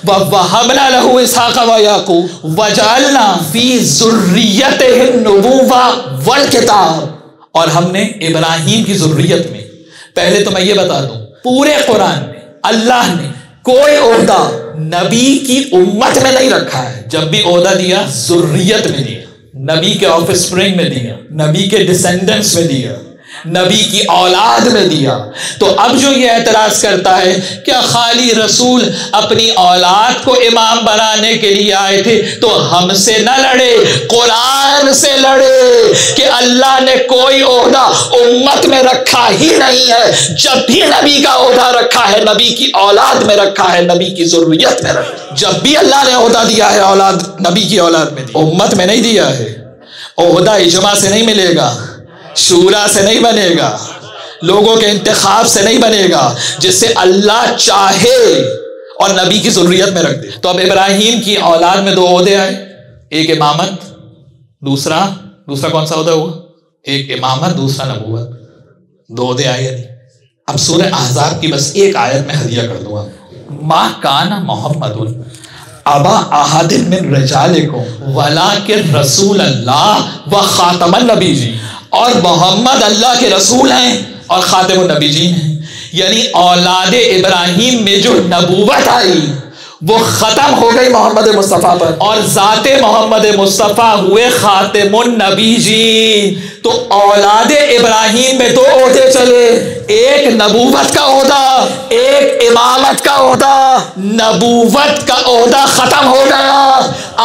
وَوَهَبْنَا لَهُ إِسْحَاقَ وَيَعْقُوبَ وَجَعَلْنَا فِي ذُرِّيَّتِهِ النُّبُوَّةَ وَالْکِتَابَ، اور ہم نے ابراہیم کی ذریت میں، پہلے تو میں یہ بتا دوں، پورے قرآن میں اللہ نے کوئی عہدہ نبی کی امت میں نہیں رکھا ہے. جب بھی عہدہ دیا ذریت میں دیا، نبی کے آف اسپرنگ میں دیا، نبی کے ڈسینڈنٹس میں دیا، نبی کی اولاد میں دیا. تو اب جو یہ اعتراض کرتا ہے کیا خالی رسول اپنی اولاد کو امام بنانے کے لیے آئے تھے، تو ہم سے نہ لڑے، قرآن سے لڑے کہ اللہ نے کوئی عہدہ امت میں رکھا ہی نہیں ہے. جب بھی نبی کا عہدہ رکھا ہے نبی کی اولاد میں رکھا ہے، نبی کی ذریت میں رکھا ہے. جب بھی اللہ نے عہدہ دیا ہے اولاد، نبی کی اولاد میں دیا، امت میں نہیں دیا ہے. عہدہ اجماع سے نہیں ملے گا، شورا سے نہیں بنے گا، لوگوں کے انتخاب سے نہیں بنے گا، جس سے اللہ چاہے اور نبی کی ذریت میں رکھ دے. تو اب ابراہیم کی اولاد میں دو عہدے آئے، ایک امامت، دوسرا کون سا عہدہ ہوا؟ ایک امامت، دوسرا نبوت. دو عہدے آئے. اب سورہ احزاب کی بس ایک آیت میں ہدیہ کر دوں آپ. ما کان محمد ابا احد من رجالکم ولکن رسول اللہ و خاتم النبیین، اور محمد اللہ کے رسول ہیں اور خاتم النبیین ہیں. یعنی اولاد ابراہیم میں جو نبوت آئی وہ ختم ہو گئی محمد مصطفیٰ پر، اور ذات محمد مصطفیٰ ہوئے خاتم النبیین. تو اولاد ابراہیم میں دو عہدے چلے، ایک نبوت کا عہدہ، ایک امامت کا عہدہ. نبوت کا عہدہ ختم ہو گیا،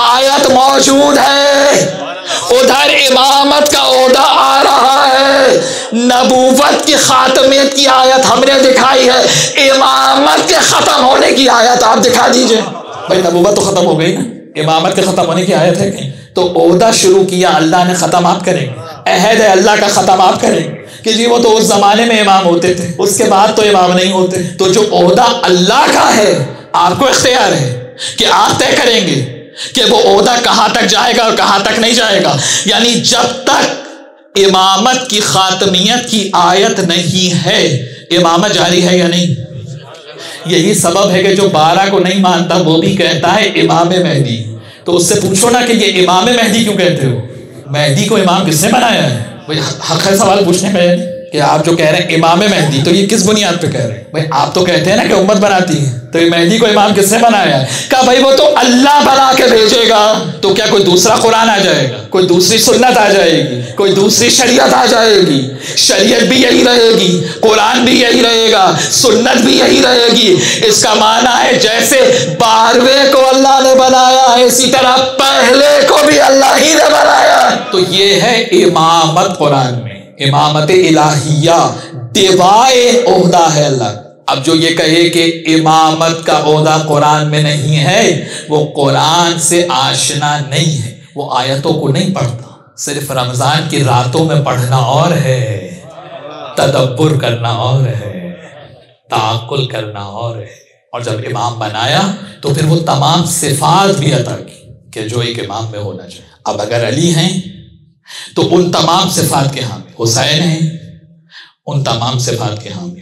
آیت موجود ہے. ادھر امامت کا عہدہ آ رہا ہے، نبوت کی خاتمیت کی آیت ہم نے دکھائی ہے، امامت کے ختم ہونے کی آیت آپ دکھا دیجئے. بھائی نبوت تو ختم ہو گئی نا، امامت کے ختم ہونے کی آیت ہے کہیں؟ تو عہدہ شروع کیا اللہ نے، ختم آپ کریں گے. عہد ہے اللہ کا، ختم آپ کریں گے کہ جی وہ تو اس زمانے میں امام ہوتے تھے، اس کے بعد تو امام نہیں ہوتے. تو جو عہدہ اللہ کا ہے آپ کو اختیار ہے کہ آپ طے کریں گے کہ وہ عہدہ کہاں تک جائے گا اور کہاں تک نہیں جائے گا. یعنی جب تک امامت کی خاتمیت کی آیت نہیں ہے، امامت جاری ہے یا نہیں؟ یہی سبب ہے کہ جو 12 کو نہیں مانتا وہ بھی کہتا ہے امام مہدی. تو اس سے پوچھو نا کہ یہ امام مہدی کیوں کہتے ہو؟ مہدی کو امام کس نے بنایا ہے؟ بھائی حق ہے سوال پوچھنے میں کہ آپ جو کہہ رہے ہیں امام مہدی، تو یہ کس بنیاد پہ کہہ رہے ہیں؟ بھائی آپ تو کہتے ہیں نا کہ امت بناتی ہے، تو یہ مہدی کو امام کس نے بنایا ہے؟ کہا بھائی وہ تو اللہ بنا کے بھیجے گا. تو کیا کوئی دوسرا قرآن آ جائے گا، کوئی دوسری سنت آ جائے گی، کوئی دوسری شریعت آ جائے گی؟ شریعت بھی یہی رہے گی، قرآن بھی یہی رہے گا، سنت بھی یہی رہے گی. اس کا معنی ہے جیسے 12ویں کو اللہ نے بنایا ہے، اسی طرح پہلے کو بھی اللہ ہی نے بنایا. تو یہ ہے امامت. قرآن میں امامت الہیہ دیوائے عہدہ ہے اللہ. اب جو یہ کہے کہ امامت کا عہدہ قرآن میں نہیں ہے، وہ قرآن سے آشنا نہیں ہے، وہ آیتوں کو نہیں پڑھتا. صرف رمضان کی راتوں میں پڑھنا اور ہے، تدبر کرنا اور ہے، تعقل کرنا اور ہے. اور جب امام بنایا تو پھر وہ تمام صفات بھی عطا کی کہ جو ایک امام میں ہونا چاہیے. اب اگر علی ہیں تو ان تمام صفات کے حامل، حسین ہیں ان تمام صفات کے حامل،